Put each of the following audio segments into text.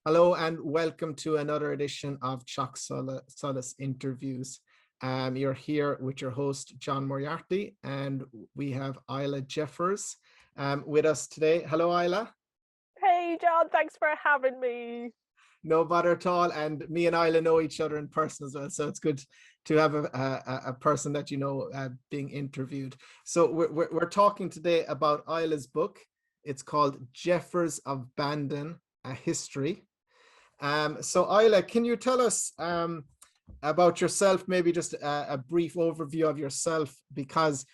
Hello and welcome to another edition of Teach Solas interviews. You're here with your host, John Moriarty, and we have Isla Jeffers with us today. Hello, Isla. Hey, John, thanks for having me. No bother at all. And me and Isla know each other in person as well, so it's good to have a person that you know being interviewed. So we're talking today about Isla's book. It's called Jeffers of Bandon, A History. So Isla, can you tell us about yourself, maybe just a brief overview of yourself, because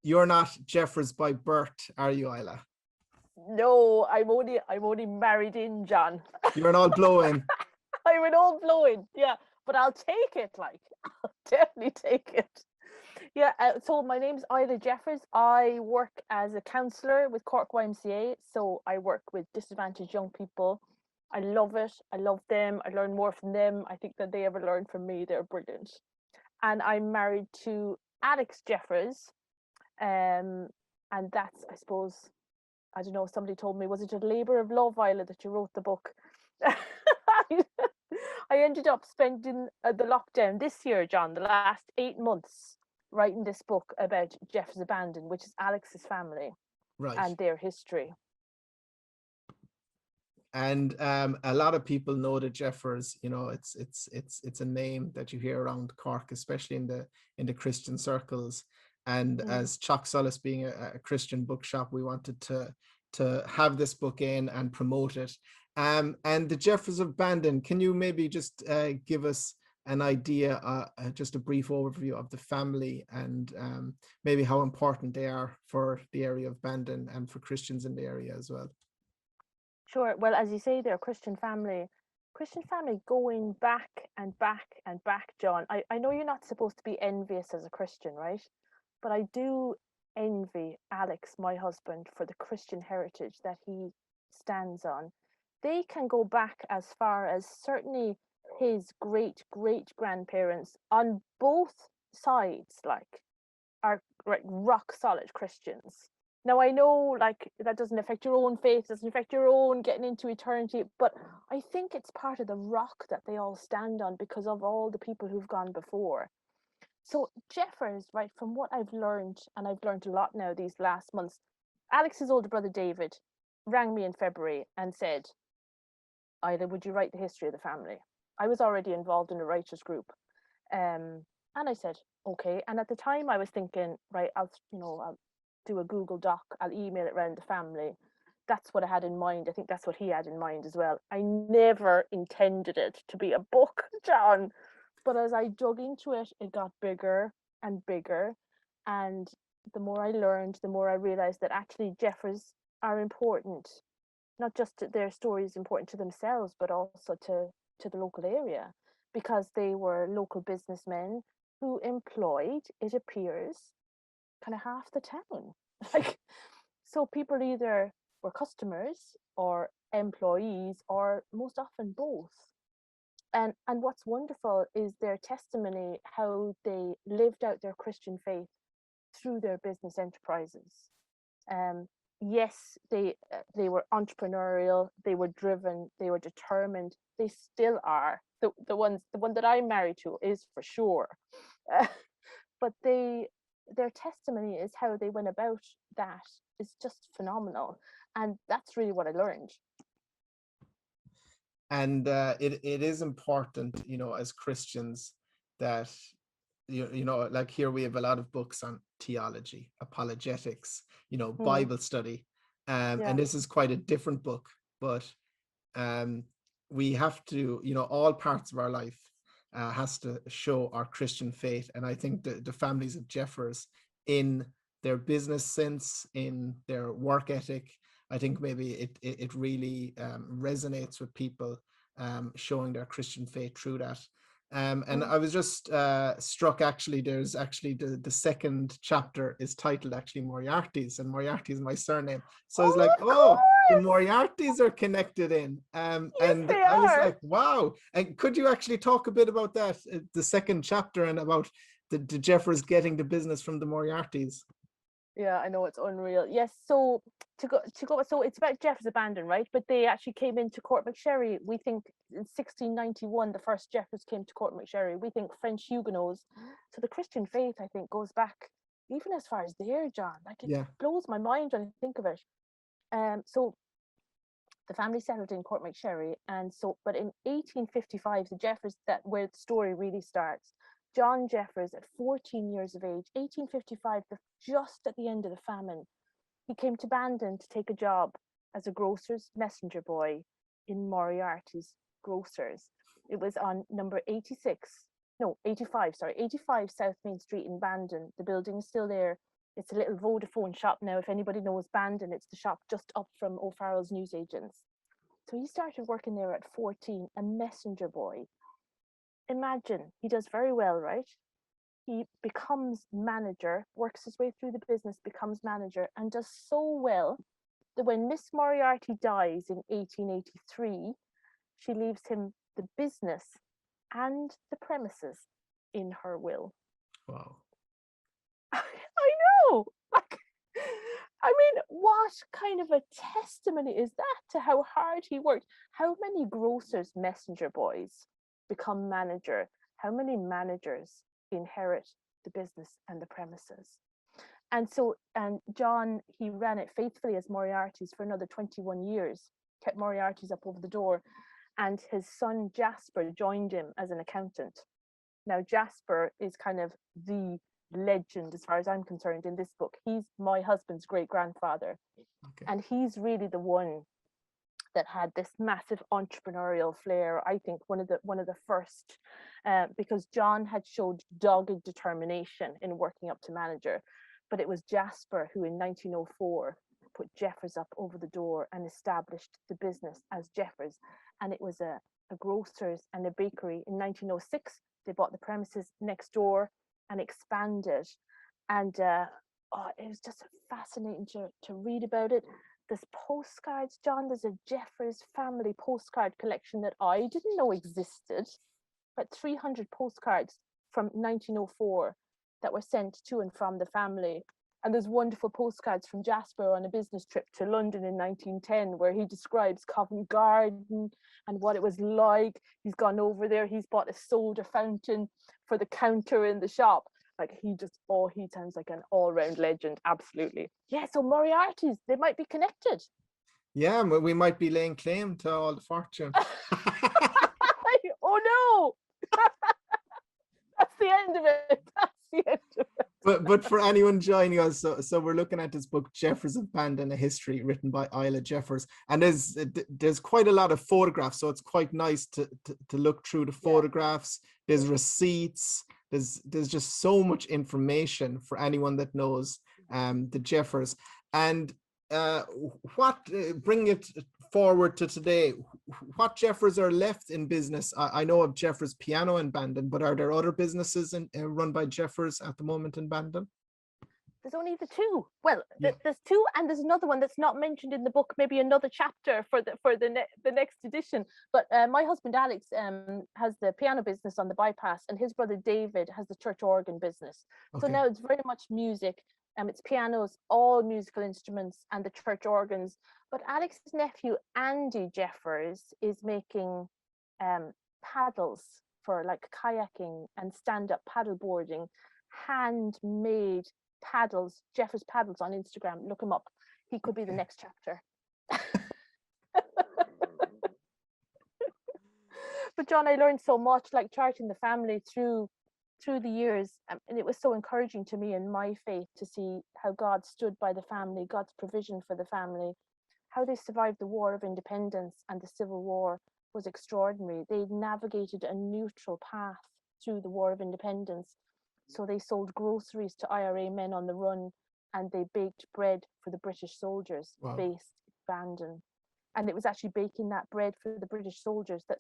you're not Jeffers by birth, are you, Isla? No, I'm only married in, John. You're an all blowing. I'm an all blowing, yeah, but I'll take it, like, I'll definitely take it. Yeah, so my name's Isla Jeffers. I work as a counsellor with Cork YMCA, so I work with disadvantaged young people. I love it. I love them. I learn more from them. I think that they ever learn from me. They're brilliant. And I'm married to Alex Jeffers. And that's, I suppose, I don't know, somebody told me, was it a labour of love, Isla, that you wrote the book? I ended up spending the lockdown this year, John, the last 8 months, writing this book about Jeffers of Bandon, which is Alex's family, right, and their history. And a lot of people know the Jeffers. You know, it's a name that you hear around Cork, especially in the Christian circles. And as Teach Solas being a Christian bookshop, we wanted to have this book in and promote it. And the Jeffers of Bandon, can you maybe just give us an idea, just a brief overview of the family and maybe how important they are for the area of Bandon and for Christians in the area as well? Sure. Well, as you say, they're a Christian family going back and back and back, John. I know you're not supposed to be envious as a Christian, right? But I do envy Alex, my husband, for the Christian heritage that he stands on. They can go back as far as certainly his great-great-grandparents on both sides, like, are rock solid Christians. Now, I know, like, that doesn't affect your own faith, doesn't affect your own getting into eternity, but I think it's part of the rock that they all stand on because of all the people who've gone before. So Jeffers, right, from what I've learned, and I've learned a lot now these last months, Alex's older brother David rang me in February and said, Isla, would you write the history of the family? I was already involved in a writers group. And I said, okay. And at the time I was thinking, right, I'll do a Google Doc, I'll email it around the family. That's what I had in mind. I think that's what he had in mind as well. I never intended it to be a book, John. But as I dug into it, it got bigger and bigger. And the more I learned, the more I realized that actually Jeffers are important. Not just their story is important to themselves, but also to the local area, because they were local businessmen who employed, it appears, kind of half the town. Like, so people either were customers or employees, or most often both. And what's wonderful is their testimony, how they lived out their Christian faith through their business enterprises. Yes, they were entrepreneurial, they were driven, they were determined. They still are. The one that I'm married to is for sure. But their testimony is how they went about that is just phenomenal, and that's really what I learned. And it is important, you know, as Christians, that you know, like here we have a lot of books on theology, apologetics, you know, Bible study, and this is quite a different book, but we have to, you know, all parts of our life has to show our Christian faith. And I think the families of Jeffers, in their business sense, in their work ethic, I think maybe it really resonates with people, showing their Christian faith through that. And I was just struck, actually, there's actually the second chapter is titled actually Moriarty's, and Moriarty is my surname. So I was like, oh, the Moriartys are connected in. Yes, and I was like, wow. And could you actually talk a bit about that, the second chapter, and about the Jeffers getting the business from the Moriartys. Yeah, I know, it's unreal. Yes, so so it's about Jeffers of Bandon, right? But they actually came into Court McSherry. We think in 1691 the first Jeffers came to Court McSherry. We think French Huguenots. So the Christian faith, I think, goes back even as far as there, John. Like, it Yeah. blows my mind when I think of it. So the family settled in Court McSherry, and so, but in 1855, the Jeffers, that where the story really starts. John Jeffers, at 14 years of age, 1855, just at the end of the famine, he came to Bandon to take a job as a grocer's messenger boy in Moriarty's Grocers. It was on number 85 South Main Street in Bandon. The building is still there. It's a little Vodafone shop now. If anybody knows Bandon, it's the shop just up from O'Farrell's newsagents. So he started working there at 14, a messenger boy. Imagine, he does very well, right? He becomes manager, works his way through the business, becomes manager, and does so well that when Miss Moriarty dies in 1883, she leaves him the business and the premises in her will. Wow. I know. Like, I mean, what kind of a testimony is that to how hard he worked? How many grocers' messenger boys become manager? How many managers inherit the business and the premises? And so, and John, he ran it faithfully as Moriarty's for another 21 years, kept Moriarty's up over the door, and his son Jasper joined him as an accountant. Now, Jasper is kind of the legend, as far as I'm concerned, in this book. He's my husband's great-grandfather. Okay. And he's really the one that had this massive entrepreneurial flair. I think one of the first, because John had showed dogged determination in working up to manager, but it was Jasper who in 1904 put Jeffers up over the door and established the business as Jeffers. And it was a grocer's and a bakery. In 1906, they bought the premises next door and expanded. And it was just fascinating to read about it. There's postcards, John. There's a Jeffers family postcard collection that I didn't know existed. About 300 postcards from 1904 that were sent to and from the family. And there's wonderful postcards from Jasper on a business trip to London in 1910, where he describes Covent Garden and what it was like. He's gone over there. He's bought a soda fountain for the counter in the shop. Like, he sounds like an all-round legend. Absolutely. Yeah, so Moriarty's, they might be connected. Yeah, we might be laying claim to all the fortune. Oh no! That's the end of it. That's the end of it. But for anyone joining us, so we're looking at this book, Jeffers of Bandon, a history, written by Isla Jeffers, and there's quite a lot of photographs, so it's quite nice to look through the photographs. There's receipts. There's just so much information for anyone that knows the Jeffers. And bring it forward to today, what Jeffers are left in business? I know of Jeffers Piano in Bandon, but are there other businesses run by Jeffers at the moment in Bandon? There's only the two. Well, there's two, and there's another one that's not mentioned in the book. Maybe another chapter for the next edition. But my husband Alex has the piano business on the bypass, and his brother David has the church organ business. Okay. So now it's very much music. It's pianos, all musical instruments, and the church organs. But Alex's nephew Andy Jeffers is making paddles for like kayaking and stand-up paddle boarding, handmade paddles, Jeffers paddles on Instagram. Look him up. He could be the next chapter. But John, I learned so much, like charting the family through the years, and it was so encouraging to me in my faith to see how God stood by the family, God's provision for the family, how they survived the War of Independence and the Civil War was extraordinary. They navigated a neutral path through the War of Independence. So they sold groceries to IRA men on the run, and they baked bread for the British soldiers based in Bandon. And it was actually baking that bread for the British soldiers that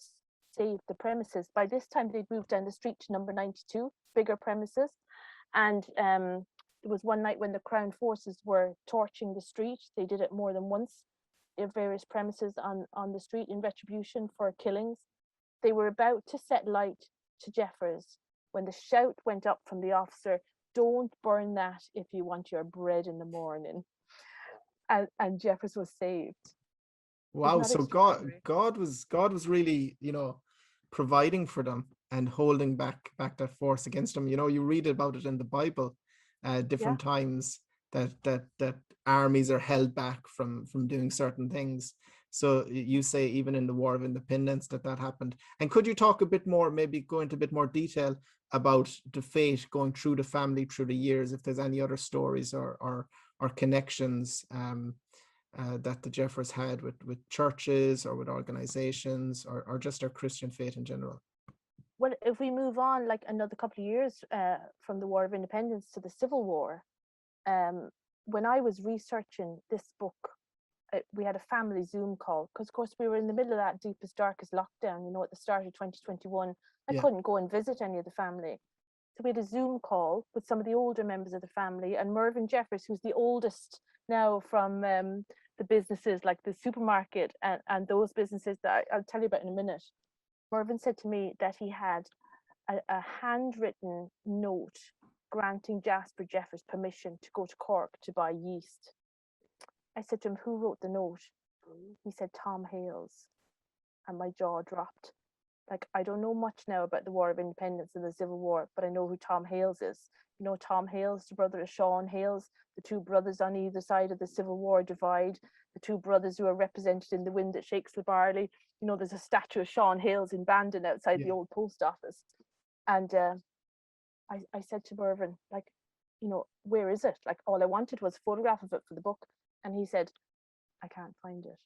saved the premises. By this time, they'd moved down the street to number 92, bigger premises. And it was one night when the Crown forces were torching the street. They did it more than once at various premises on the street in retribution for killings. They were about to set light to Jeffers when the shout went up from the officer, "Don't burn that if you want your bread in the morning." And Jeffers was saved. Isn't Wow. that So extraordinary? God was really, providing for them and holding back that force against them. You read about it in the Bible, Yeah. different times that armies are held back from doing certain things. So you say even in the War of Independence that happened. And could you talk a bit more, maybe go into a bit more detail about the fate going through the family through the years, if there's any other stories or connections, that the Jeffers had with churches or with organizations, or just their Christian faith in general? Well, if we move on like another couple of years from the War of Independence to the Civil War, um, when I was researching this book, we had a family Zoom call because, of course, we were in the middle of that deepest, darkest lockdown, at the start of 2021. I Yeah. couldn't go and visit any of the family. So we had a Zoom call with some of the older members of the family, and Mervyn Jeffers, who's the oldest now from the businesses like the supermarket and those businesses that I'll tell you about in a minute. Mervyn said to me that he had a handwritten note granting Jasper Jeffers permission to go to Cork to buy yeast. I said to him, "Who wrote the note?" He said, "Tom Hales." And my jaw dropped. Like, I don't know much now about the War of Independence and the Civil War, but I know who Tom Hales is. Tom Hales, the brother of Sean Hales, the two brothers on either side of the Civil War divide, the two brothers who are represented in The Wind That Shakes the Barley. There's a statue of Sean Hales in Bandon outside the old post office. And I said to Mervyn, like, where is it? Like, all I wanted was a photograph of it for the book. And he said, "I can't find it."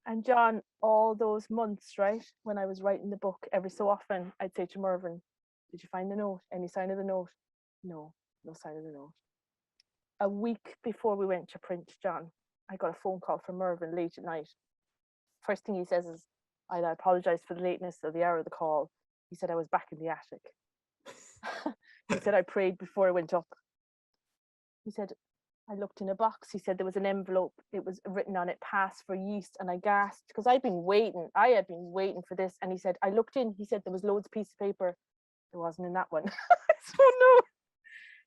And John, all those months, right, when I was writing the book, every so often I'd say to Mervyn, "Did you find the note? Any sign of the note?" No, no sign of the note. A week before we went to print, John, I got a phone call from Mervyn late at night. First thing he says is, "I apologize for the lateness of the hour of the call." He said, "I was back in the attic." He said, "I prayed before I went up." He said, "I looked in a box." He said there was an envelope. It was written on it, "Pass for yeast." And I gasped because I had been waiting for this. And he said, "I looked in." He said there was loads of piece of paper. There wasn't in that one. I said, "Oh no."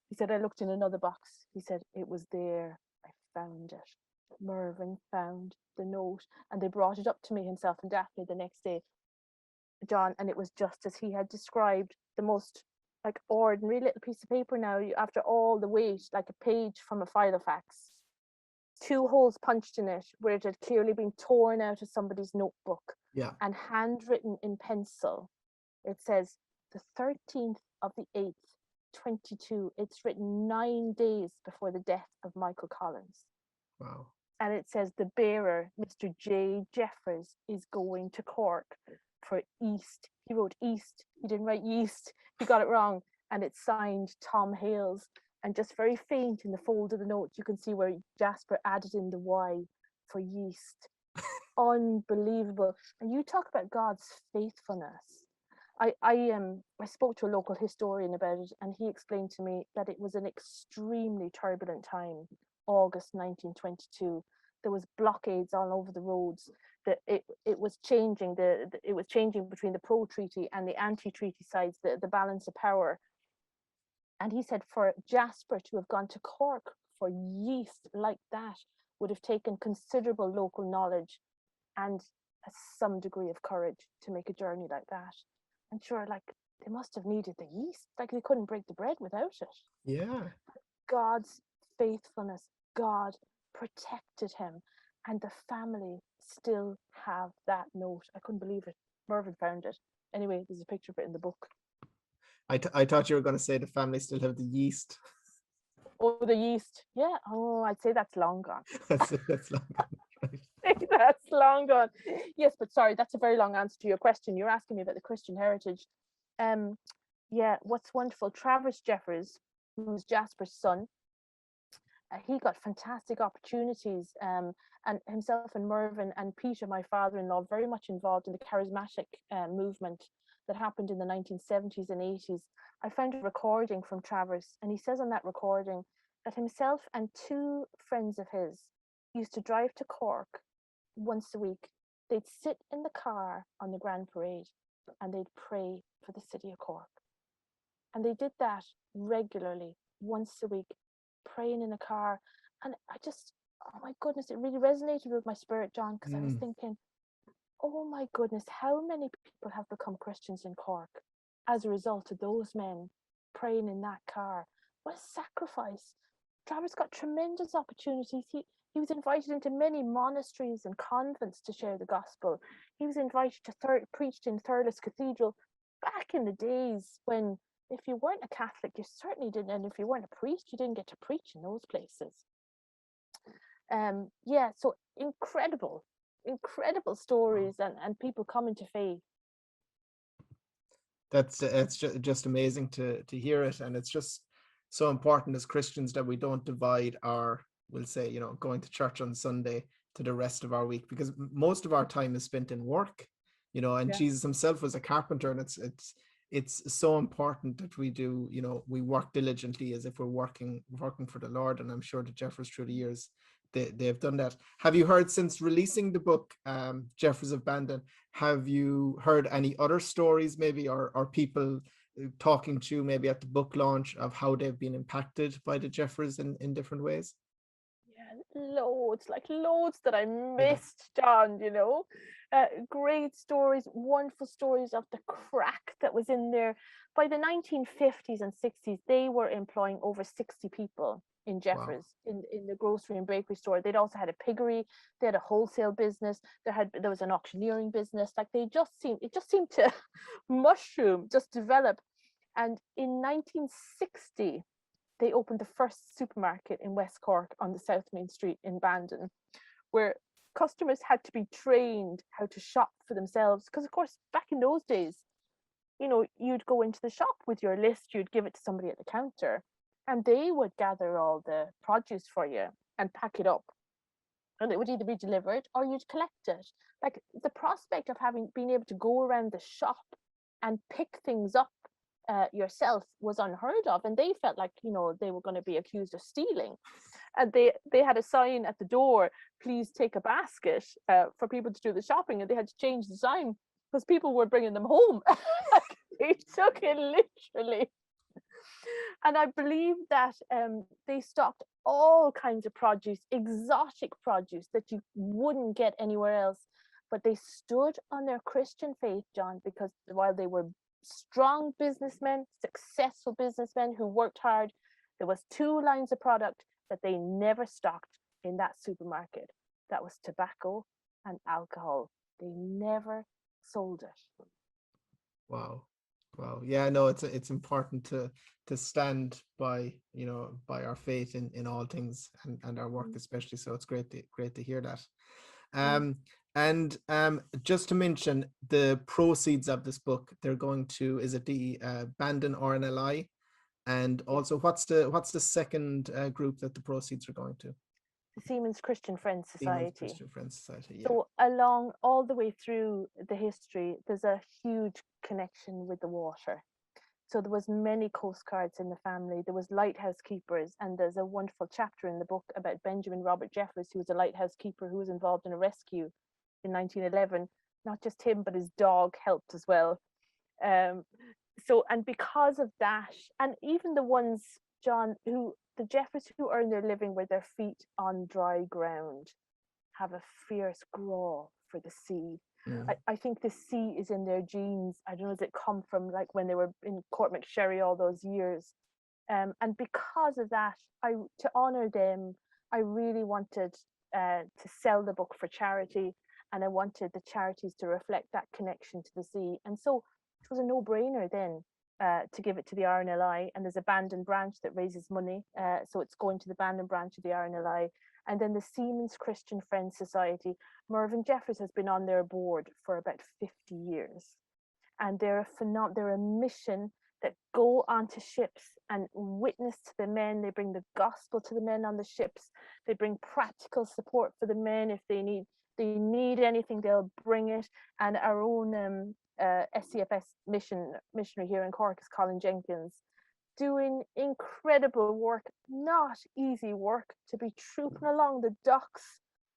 He said, "I looked in another box." He said, "It was there. I found it." Mervyn found the note, and they brought it up to me, himself and Daphne, the next day, John, and it was just as he had described, the most like ordinary little piece of paper now, after all the weight, like a page from a filofax. Two holes punched in it where it had clearly been torn out of somebody's notebook, Yeah. and handwritten in pencil. It says, "The 13th of the 8th, 22. It's written 9 days before the death of Michael Collins. Wow. And it says, "The bearer, Mr. J. Jeffers, is going to Cork for East." He wrote East. He didn't write yeast. He got it wrong. And it's signed Tom Hales. And just very faint in the fold of the note, you can see where Jasper added in the Y for yeast. Unbelievable. And you talk about God's faithfulness. I spoke to a local historian about it, and he explained to me that it was an extremely turbulent time, August 1922. There was blockades all over the roads. That it was changing. It was changing between the pro-treaty and the anti-treaty sides, the balance of power. And he said for Jasper to have gone to Cork for yeast like that would have taken considerable local knowledge and some degree of courage to make a journey like that. And sure, like, they must have needed the yeast. Like, they couldn't break the bread without it. Yeah. God's faithfulness, God protected him, and the family still have that note. I couldn't believe it. Mervyn found it. Anyway, there's a picture of it in the book. I thought you were going to say the family still have the yeast. Oh, the yeast. Yeah. Oh, I'd say that's long gone. That's long gone. Right. That's long gone. Yes, but sorry, that's a very long answer to your question. You're asking me about the Christian heritage. Yeah, what's wonderful, Travers Jeffers, who's Jasper's son, he got fantastic opportunities, and himself and Mervyn and Peter, my father-in-law, very much involved in the charismatic movement that happened in the 1970s and 80s. I found a recording from Travers, and he says on that recording that himself and two friends of his used to drive to Cork once a week. They'd sit in the car on the Grand Parade and they'd pray for the city of Cork. And they did that regularly, once a week, praying in a car. And I just, oh my goodness, it really resonated with my spirit, John, because I was thinking, oh my goodness, how many people have become Christians in Cork as a result of those men praying in that car? What a sacrifice. Travis got tremendous opportunities. He was invited into many monasteries and convents to share the gospel. He was invited to preach in Thurles Cathedral back in the days when, if you weren't a Catholic, you certainly didn't, and if you weren't a priest, you didn't get to preach in those places. Yeah, so incredible stories and people coming to faith. It's just amazing to hear it, and it's just so important as Christians that we don't divide our, we'll say, you know, going to church on Sunday to the rest of our week, because most of our time is spent in work, you know, and Jesus himself was a carpenter, and it's so important that we do, you know, we work diligently as if we're working for the Lord. And I'm sure the Jeffers through the years, they've done that. Have you heard, since releasing the book, Jeffers of Bandon, have you heard any other stories maybe, or people talking to you maybe at the book launch of how they've been impacted by the Jeffers in different ways? Yeah, loads that I missed, John, you know. Great stories, wonderful stories of the crack that was in there. By the 1950s and 60s, they were employing over 60 people in Jeffers, in the grocery and bakery store. They'd also had a piggery, they had a wholesale business, there was an auctioneering business. Like it just seemed to mushroom, just develop. And in 1960, they opened the first supermarket in West Cork on the South Main Street in Bandon, where customers had to be trained how to shop for themselves. Because of course, back in those days, you know, you'd go into the shop with your list, you'd give it to somebody at the counter, and they would gather all the produce for you and pack it up. And it would either be delivered or you'd collect it. Like the prospect of being able to go around the shop and pick things up yourself was unheard of, and they felt like, you know, they were going to be accused of stealing. And they had a sign at the door, please take a basket, for people to do the shopping, and they had to change the sign because people were bringing them home. They took it literally. And I believe that they stocked all kinds of produce, exotic produce that you wouldn't get anywhere else. But they stood on their Christian faith, John, because while they were strong businessmen, successful businessmen who worked hard, there was two lines of product that they never stocked in that supermarket. That was tobacco and alcohol. They never sold it. Wow. Yeah, no, it's important to stand by, you know, by our faith in all things, and our work especially. So it's great to hear that. And just to mention, the proceeds of this book, they're going to, is it the Bandon RNLI? And also, what's the second group that the proceeds are going to? The Seamen's Christian Friends Society. Christian Friends Society, yeah. So along all the way through the history, there's a huge connection with the water. So there was many coast guards in the family. There was lighthouse keepers, and there's a wonderful chapter in the book about Benjamin Robert Jeffers, who was a lighthouse keeper who was involved in a rescue in 1911. Not just him, but his dog helped as well. So, and because of that, and even the ones, John, the Jeffers who earn their living with their feet on dry ground, have a fierce graw for the sea. I think the sea is in their genes. I don't know, does it come from like when they were in Court McSherry all those years? And because of that, to honor them, I really wanted to sell the book for charity, and I wanted the charities to reflect that connection to the sea. And so it was a no-brainer then to give it to the RNLI, and there's a Bandon branch that raises money, so it's going to the Bandon branch of the RNLI. And then the Seamen's Christian Friends Society, Mervyn Jeffers has been on their board for about 50 years. And they're a mission that go onto ships and witness to the men. They bring the gospel to the men on the ships. They bring practical support for the men. If they need anything, they'll bring it. And our own SCFS missionary here in Cork is Colin Jenkins, doing incredible work, not easy work, to be trooping along the docks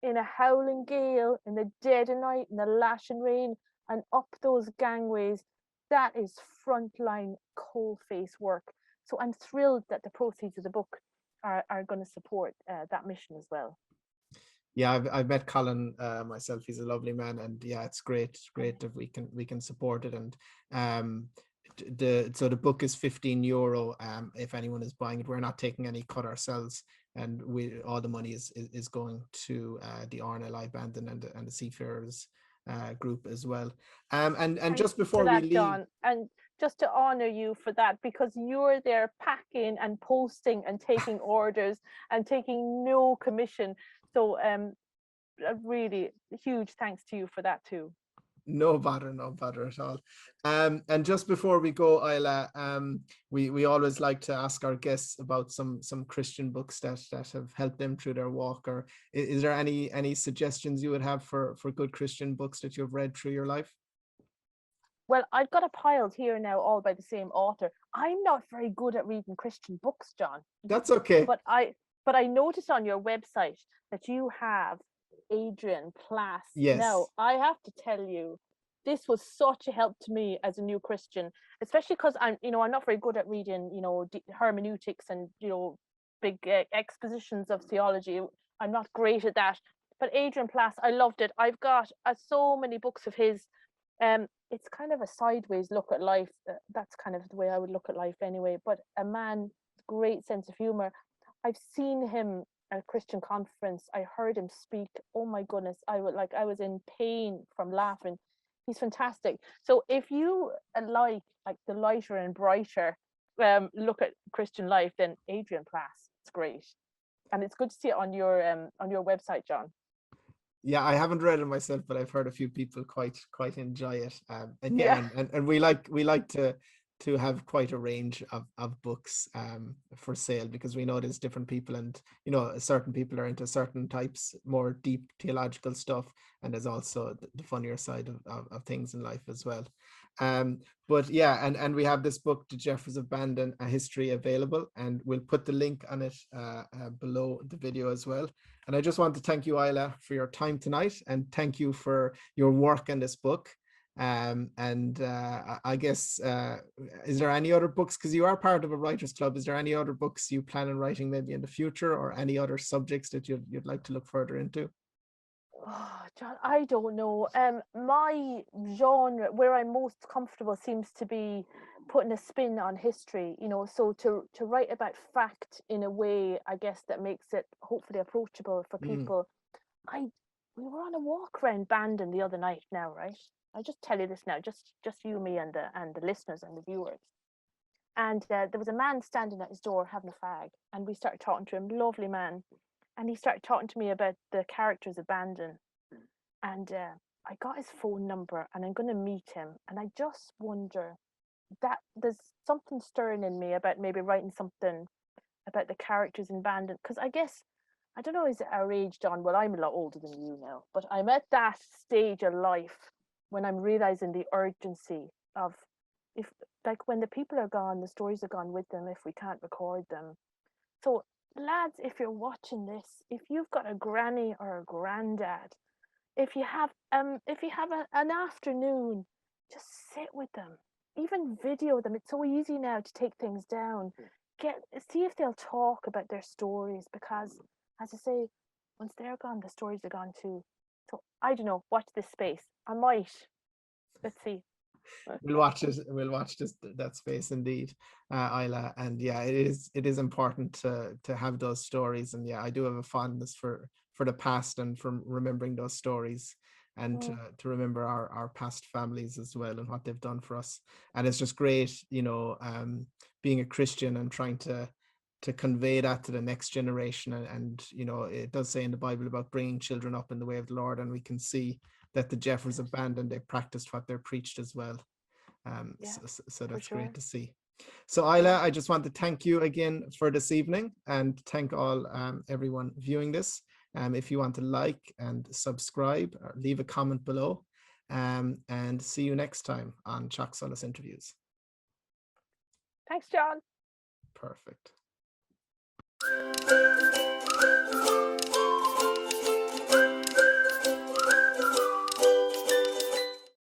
in a howling gale, in the dead of night, in the lashing rain, and up those gangways. That is frontline coalface work. So I'm thrilled that the proceeds of the book are going to support that mission as well. Yeah, I've met Colin myself. He's a lovely man, and yeah, it's great if we can support it. And the book is €15 if anyone is buying it. We're not taking any cut ourselves, and all the money is going to the RNLI Bandon and the Seafarers group as well. And just before we leave, John, and just to honor you for that, because you're there packing and posting and taking orders and taking no commission. So a really huge thanks to you for that too. no bother at all. And just before we go, Isla, we always like to ask our guests about some Christian books that have helped them through their walk. Or is there any suggestions you would have for good Christian books that you've read through your life? Well, I've got a pile here now, all by the same author. I'm not very good at reading Christian books, John. That's okay. But I noticed on your website that you have Adrian, Plass. Yes. Now, I have to tell you, this was such a help to me as a new Christian, especially because I'm not very good at reading, hermeneutics and, big expositions of theology. I'm not great at that. But Adrian Plass, I loved it. I've got so many books of his. It's kind of a sideways look at life. That's kind of the way I would look at life anyway. But a man, great sense of humor. I've seen him at a Christian conference. I heard him speak. Oh my goodness, I was in pain from laughing. He's fantastic. So if you like the lighter and brighter look at Christian life, then Adrian Plass, it's great, and it's good to see it on your website, John. Yeah, I haven't read it myself, but I've heard a few people quite enjoy it. And yeah, and we like to have quite a range of books for sale, because we know there's different people, and certain people are into certain types, more deep theological stuff, and there's also the funnier side of things in life as well. But yeah, and we have this book, The Jeffers of Bandon, A History, available, and we'll put the link on it below the video as well. And I just want to thank you, Isla, for your time tonight, and thank you for your work on this book. I guess, is there any other books, because you are part of a writers club, is there any other books you plan on writing maybe in the future, or any other subjects that you'd like to look further into? Oh, John, I don't know. My genre, where I'm most comfortable, seems to be putting a spin on history, so to write about fact in a way, I guess, that makes it hopefully approachable for people. We were on a walk around Bandon the other night now, right? I'll just tell you this now, just you, me, and the listeners and the viewers. And there was a man standing at his door having a fag, and we started talking to him, lovely man. And he started talking to me about the characters of Bandon. And I got his phone number, and I'm going to meet him. And I just wonder that there's something stirring in me about maybe writing something about the characters in Bandon. Because I guess, I don't know, is it our age, John? Well, I'm a lot older than you now, but I'm at that stage of life when I'm realizing the urgency of, if, like, when the people are gone, the stories are gone with them if we can't record them. So, lads, if you're watching this, if you've got a granny or a granddad, if you have an afternoon, just sit with them, even video them. It's so easy now to take things down. See if they'll talk about their stories, because, as I say, once they're gone, the stories are gone too. So I don't know, watch this space. I might. Let's see. We'll watch it. We'll watch that space indeed, Isla. And yeah, it is important to have those stories. And yeah, I do have a fondness for the past, and from remembering those stories, and to remember our past families as well, and what they've done for us. And it's just great, being a Christian and trying to convey that to the next generation. And it does say in the Bible about bringing children up in the way of the Lord, and we can see that the Jeffers of Bandon, they practiced what they're preached as well. So that's great to see. So Isla, I just want to thank you again for this evening, and thank all everyone viewing this. If you want to like and subscribe, or leave a comment below, and see you next time on Teach Solas Interviews. Thanks, John. Perfect.